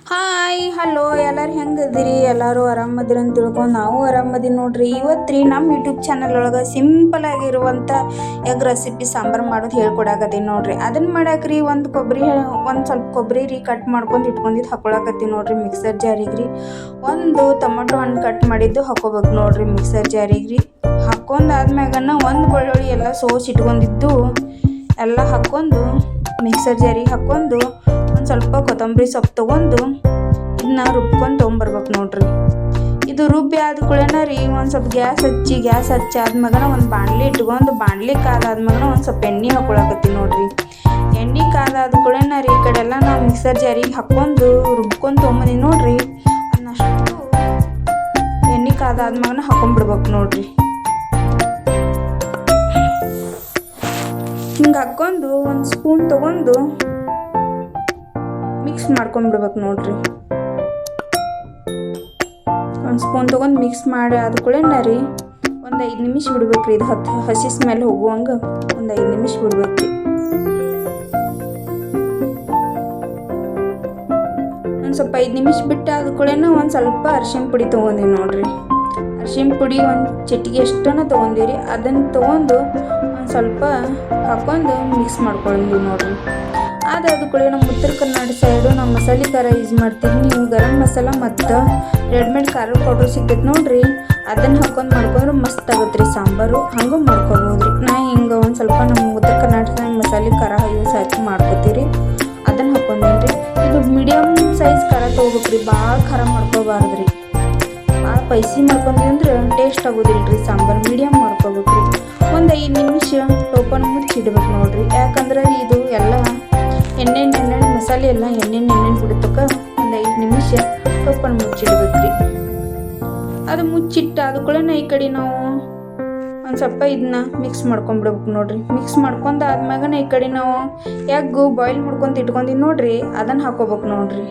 Hi hello ಎಲ್ಲರೂ ಹೆಂಗದಿರಿ? ಎಲ್ಲರೂ ಆರಾಮದಿರಿ ಅಂತ ತಿಳ್ಕೊಂಡು ನಾವು ಆರಾಮದೀನಿ ನೋಡ್ರಿ. ಇವತ್ತು ನಮ್ಮ ಯೂಟ್ಯೂಬ್ ಚಾನಲ್ ಒಳಗೆ ಸಿಂಪಲ್ ಆಗಿರುವಂಥ ಎಗ್ ರೆಸಿಪಿ ಸಾಂಬಾರು ಮಾಡೋದು ಹೇಳ್ಕೊಡಕತ್ತೀನಿ ನೋಡ್ರಿ. ಅದನ್ನು ಮಾಡಾಕ್ರಿ ಒಂದು ಸ್ವಲ್ಪ ಕೊಬ್ಬರಿ ರೀ ಕಟ್ ಮಾಡ್ಕೊಂಡು ಇಟ್ಕೊಂಡಿದ್ದು ಹಾಕೊಳಕತ್ತೀನಿ ನೋಡ್ರಿ ಮಿಕ್ಸರ್ ಜಾರಿಗೆ ರೀ. ಒಂದು ಟೊಮೊಟೊ ಹಣ್ಣು ಕಟ್ ಮಾಡಿದ್ದು ಹಾಕೋಬೇಕು ನೋಡ್ರಿ ಮಿಕ್ಸರ್ ಜಾರಿಗೆ ರೀ. ಹಾಕೊಂಡಾದ್ಮ್ಯಾಗನ ಒಂದು ಬೆಳ್ಳುಳ್ಳಿ ಎಲ್ಲ ಸೋಸಿ ಇಟ್ಕೊಂಡಿದ್ದು ಎಲ್ಲ ಹಾಕ್ಕೊಂಡು ಮಿಕ್ಸರ್ ಜಾರಿಗೆ ಹಾಕ್ಕೊಂಡು ಒಂದು ಸ್ವಲ್ಪ ಕೊತ್ತಂಬರಿ ಸೊಪ್ಪು ತೊಗೊಂಡು ಇದನ್ನ ರುಬ್ಕೊಂಡು ತೊಗೊಂಬರ್ಬೇಕು ನೋಡ್ರಿ. ಇದು ರುಬ್ಬಿ ಆದ ಕೂಡಲೇ ರೀ ಒಂದು ಸ್ವಲ್ಪ ಗ್ಯಾಸ್ ಹಚ್ಚಿ ಆದ್ಮ್ಯಾಗನ ಒಂದು ಬಾಣಲಿ ಇಟ್ಕೊಂಡು ಬಾಣಲಿ ಕಾದಾದ್ಮ್ಯಾಗನ ಒಂದು ಸ್ವಲ್ಪ ಎಣ್ಣೆ ಹಾಕೊಳಕತ್ತೀನಿ ನೋಡ್ರಿ. ಎಣ್ಣೆ ಕಾದಾದ ಕೂಡಲೇ ರೀ ಈ ಕಡೆ ಎಲ್ಲ ನಾವು ಮಿಕ್ಸರ್ ಜಾರಿಗೆ ಹಾಕ್ಕೊಂಡು ರುಬ್ಕೊಂಡು ತೊಗೊಂಬಂದಿನಿ ನೋಡ್ರಿ. ಅದನ್ನಷ್ಟು ಎಣ್ಣೆ ಕಾದಾದ್ಮ್ಯಾಗನ ಹಾಕೊಂಡ್ಬಿಡ್ಬೇಕು ನೋಡ್ರಿ. ಹಿಂಗೆ ಹಾಕ್ಕೊಂಡು ಒಂದು ಸ್ಪೂನ್ ತೊಗೊಂಡು ಮಿಕ್ಸ್ ಮಾಡ್ಕೊಂಡ್ಬಿಡ್ಬೇಕು ನೋಡ್ರಿ. ಒಂದು ಸ್ಪೂನ್ ತೊಗೊಂಡು ಮಿಕ್ಸ್ ಮಾಡಿ ಆದ ಕೂಡಲೇ ರೀ ಒಂದು 5 ನಿಮಿಷ ಬಿಡ್ಬೇಕು ರೀ. ಇದು ಹಸಿ ಸ್ಮೆಲ್ ಹೋಗುವಂಗೆ ಒಂದು 5 ನಿಮಿಷ ಬಿಡ್ಬೇಕು ರೀ. ಒಂದು ಸ್ವಲ್ಪ 5 ನಿಮಿಷ ಬಿಟ್ಟು ಆದ ಕೂಡಲೇ ಒಂದು ಸ್ವಲ್ಪ ಅರಿಶಿಣ ಪುಡಿ ತೊಗೊಂಡಿವಿ ನೋಡ್ರಿ. ಅರಿಶಿಣ ಪುಡಿ ಒಂದು ಚಿಟಿಕೆ ಎಷ್ಟನ್ನ ತೊಗೊಂಡಿರಿ. ಅದನ್ನು ತೊಗೊಂಡು ಒಂದು ಸ್ವಲ್ಪ ಹಾಕ್ಕೊಂಡು ಮಿಕ್ಸ್ ಮಾಡ್ಕೊಂಡಿವಿ ನೋಡ್ರಿ. ಅದಾದ ಕೂಡ ನಮ್ಮ ಉತ್ತರ ಕರ್ನಾಟಕ ಸೈಡು ನಾವು ಮಸಾಲೆ ಖಾರ ಯೂಸ್ ಮಾಡ್ತೀವಿ. ನೀವು ಗರಂ ಮಸಾಲ ಮತ್ತು ರೆಡಿಮೇಡ್ ಖಾರ ಪೌಡ್ರ್ ಸಿಗ್ತೈತೆ ನೋಡ್ರಿ, ಅದನ್ನು ಹಾಕೊಂಡು ಮಾಡ್ಕೊಂಡ್ರೆ ಮಸ್ತ್ ಆಗುತ್ತೆ ರೀ ಸಾಂಬಾರು. ಹಂಗೂ ಮಾಡ್ಕೊಬೋದು ರೀ. ನಾ ಹಿಂಗೆ ಒಂದು ಸ್ವಲ್ಪ ನಮ್ಮ ಉತ್ತರ ಕರ್ನಾಟಕದಾಗ ಮಸಾಲೆ ಖಾರ ಯೂಸ್ ಹಾಕಿ ಮಾಡ್ಕೊತೀರಿ. ಅದನ್ನು ಹಾಕೊಂಡೇನಿ ರೀ. ಇದು ಮೀಡಿಯಮ್ ಸೈಜ್ ಖಾರ ತೊಗೋಬೇಕು ರೀ, ಭಾಳ ಖಾರ ಮಾಡ್ಕೋಬಾರ್ದು ರೀ. ಭಾಳ ಪೈಸಿ ಮಾಡ್ಕೊಂಡ್ವಿ ಅಂದ್ರೆ ಟೇಸ್ಟ್ ಆಗೋದಿಲ್ಲ ರೀ ಸಾಂಬಾರು. ಮೀಡಿಯಮ್ ಮಾಡ್ಕೋಬೇಕು ರೀ. ಒಂದು 5 ನಿಮಿಷ ಟೋಪನ್ ಮುಚ್ಚಿಡ್ಬೇಕು ನೋಡ್ರಿ. ಯಾಕಂದ್ರೆ ಇದು ಎಲ್ಲ ಎಣ್ಣೆ ಮಸಾಲೆ ಎಲ್ಲ ಎಣ್ಣೆ ಬಿಡತಕ್ಕ ಒಂದು 5 ನಿಮಿಷ ಟೋಪನ್ ಮುಚ್ಚಿಡ್ಬೇಕು ರೀ. ಅದು ಮುಚ್ಚಿಟ್ಟು ಆದ ಕೂಡ ಈ ಕಡೆ ನಾವು ಒಂದು ಸ್ವಲ್ಪ ಇದನ್ನ ಮಿಕ್ಸ್ ಮಾಡ್ಕೊಂಡ್ಬಿಡ್ಬೇಕು ನೋಡ್ರಿ. ಮಿಕ್ಸ್ ಮಾಡ್ಕೊಂಡಾದ್ಮ್ಯಾಗ ಈ ಕಡೆ ನಾವು ಎಗ್ಗು ಬಾಯ್ಲ್ ಮಾಡ್ಕೊಂಡು ಇಟ್ಕೊಂಡಿವಿ ನೋಡ್ರಿ, ಅದನ್ನು ಹಾಕೋಬೇಕು ನೋಡ್ರಿ.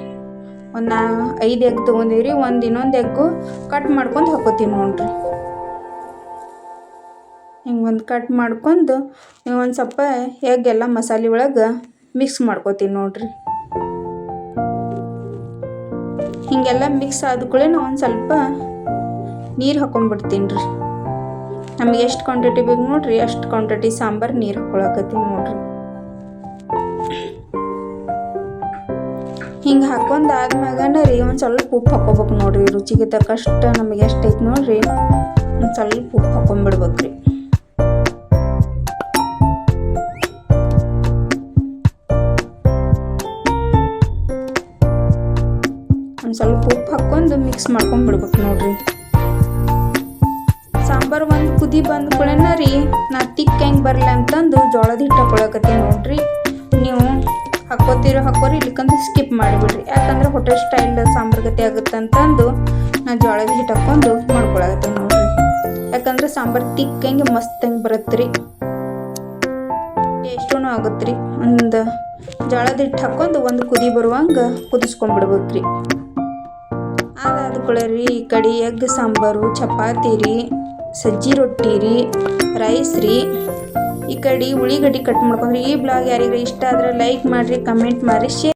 ಒಂದು 5 ಎಗ್ ತೊಗೊಂಡಿವ್ರಿ. ಇನ್ನೊಂದು ಎಗ್ಗು ಕಟ್ ಮಾಡ್ಕೊಂಡು ಹಾಕೋತೀವಿ ನೋಡ್ರಿ. ಹಿಂಗೆ ಒಂದು ಕಟ್ ಮಾಡ್ಕೊಂಡು ಒಂದು ಸ್ವಲ್ಪ ಎಗ್ ಎಲ್ಲ ಮಸಾಲೆ ಒಳಗೆ ಮಿಕ್ಸ್ ಮಾಡ್ಕೋತೀನಿ ನೋಡ್ರಿ. ಹಿಂಗೆಲ್ಲ ಮಿಕ್ಸ್ ಆದ ಕೂಡ ಒಂದು ಸ್ವಲ್ಪ ನೀರು ಹಾಕೊಂಡ್ಬಿಡ್ತೀನಿ ರೀ. ನಮಗೆ ಎಷ್ಟು ಕ್ವಾಂಟಿಟಿ ಬೇಕು ನೋಡ್ರಿ ಅಷ್ಟು ಕ್ವಾಂಟಿಟಿ ಸಾಂಬಾರು ನೀರು ಹಾಕೊಳಕತ್ತೀನಿ ನೋಡ್ರಿ. ಹಿಂಗೆ ಹಾಕೊಂಡಾದ್ಮ್ಯಾಗನ ರೀ ಒಂದು ಸ್ವಲ್ಪ ಉಪ್ಪು ಹಾಕೋಬೇಕು ನೋಡ್ರಿ. ರುಚಿಗೆ ತಕ್ಕಷ್ಟು ನಮಗೆ ಎಷ್ಟು ಐತೆ ನೋಡ್ರಿ ಒಂದು ಸ್ವಲ್ಪ ಉಪ್ಪು ಹಾಕೊಂಡ್ಬಿಡ್ಬೇಕು ರೀ. ಒಂದು ಸ್ವಲ್ಪ ಉಪ್ಪು ಹಾಕ್ಕೊಂಡು ಮಿಕ್ಸ್ ಮಾಡ್ಕೊಂಡ್ಬಿಡ್ಬೇಕು ನೋಡ್ರಿ. ಸಾಂಬಾರು ಒಂದು ಕುದಿ ಬಂದ ಕೂಡಲೇ ರೀ ನಾ ತಿಕ್ಕ ಹೆಂಗೆ ಬರಲ್ಲ ಅಂತಂದು ಜೋಳದ ಹಿಟ್ಟು ಹಾಕೊಳಕತ್ತೀನಿ ನೋಡ್ರಿ. ನೀವು ಹಾಕೋರಿ, ಇಲ್ಲಿಕಂದ್ರೆ ಸ್ಕಿಪ್ ಮಾಡಿಬಿಡ್ರಿ. ಯಾಕಂದ್ರೆ ಹೋಟೆಲ್ ಸ್ಟೈಲ್ ಸಾಂಬಾರು ಗತಿ ಆಗುತ್ತೆ ಅಂತಂದು ನಾ ಜೋಳದ ಹಿಟ್ಟು ಹಾಕ್ಕೊಂಡು ಮಾಡ್ಕೊಳಕತ್ತೀನಿ ನೋಡ್ರಿ. ಯಾಕಂದ್ರೆ ಸಾಂಬಾರು ತಿಕ್ಕಂಗೆ ಮಸ್ತ್ ಹೆಂಗೆ ಬರುತ್ತೆ ರೀ, ಟೇಸ್ಟೂ ಆಗುತ್ತೆ ರೀ. ಒಂದು ಜೋಳದ ಹಿಟ್ಟು ಹಾಕ್ಕೊಂಡು ಒಂದು ಕುದಿ ಬರುವಂಗೆ ಕುದಿಸ್ಕೊಂಡ್ಬಿಡ್ಬೇಕು ರೀ. ಅದಾದ ಕೂಡ ರೀ ಈ ಕಡೆ ಎಗ್ ಸಾಂಬಾರು, ಚಪಾತಿ ರೀ, ಸಜ್ಜಿ ರೊಟ್ಟಿ ರೀ, ರೈಸ್ ರೀ, ಈ ಕಡೆ ಉಳ್ಳಿಗಡ್ಡಿ ಕಟ್ ಮಾಡ್ಕೊಂಡ್ರಿ. ಈ ಬ್ಲಾಗ್ ಯಾರಿಗಾರ ಇಷ್ಟ ಆದರೆ ಲೈಕ್ ಮಾಡಿರಿ, ಕಮೆಂಟ್ ಮಾಡಿರಿ, ಶೇರ್